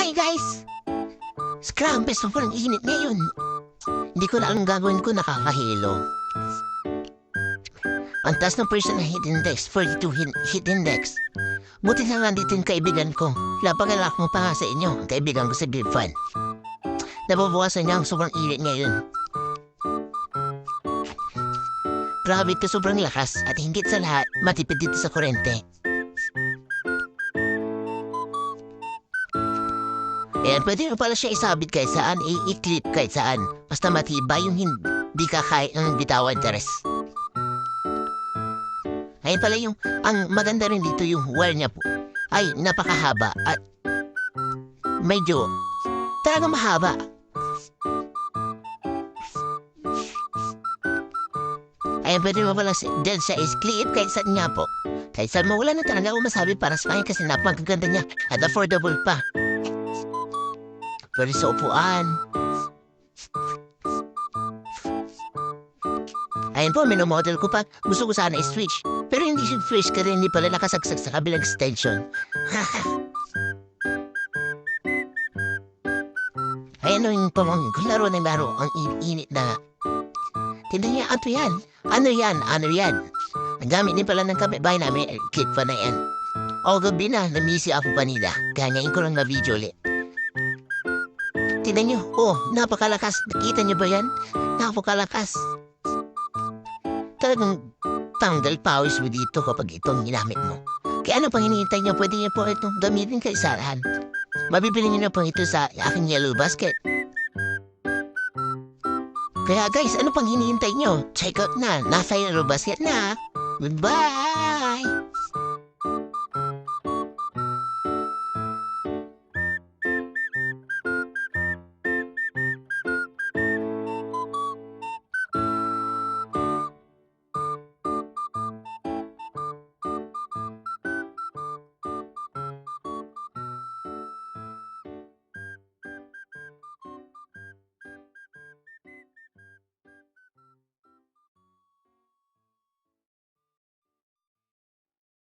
Hi guys! Scrum, best of all, ang init ngayon. Hindi ko na alam gagawin ko, nakakahilo. Ang taas ng personal hit index, 42 hit index. Buti na nga dito yung kaibigan ko. Lapagalak mo pa nga sa inyo, ang kaibigan ko sa Big Fan. Nababawasan niya ang sobrang init ngayon. Grabe ito, sobrang lakas at hingit sa lahat, matipid dito sa kurente. Ayan, pwede mo pala siya isabit kahit saan, i-clip kahit saan. Basta matibay yung hindi ka kaya ng bitawan teres. Ayan pala yung, ang maganda rin dito yung wire niya po. Ay, napakahaba at medyo talagang mahaba. Ayan, pwede mo pala din siya is-clip kahit saan nga po. Kahit saan mo, wala na talaga ako masabi para sa kanya kasi napakaganda niya at affordable pa. Pwede sa upuan. Ayan po, minomodel ko pa. Gusto ko sana i-switch. Pero hindi siya switch kasi hindi pala nakasagsak sa kabilang extension. Ayan o yung pamangin ko. Laro ng laro. Ang init na. Tignan niya, ato yan. Ano yan? Ano yan? Ang gamit din pala ng kapitbahay namin. Kit pa na yan. O gabi na, namisi ako kanila. Kaya ngayon ko lang na video ulit. Tignan nyo, oh, napakalakas. Nakita nyo ba yan? Napakalakas. Talagang tanggal pawis mo dito kapag itong ginamit mo. Kaya ano pang hinihintay nyo? Pwede nyo po itong gamitin kay sarahan. Mabibili nyo na po ito sa aking yellow basket. Kaya guys, ano pang hinihintay nyo? Check out na. Nasa yellow basket na. Goodbye!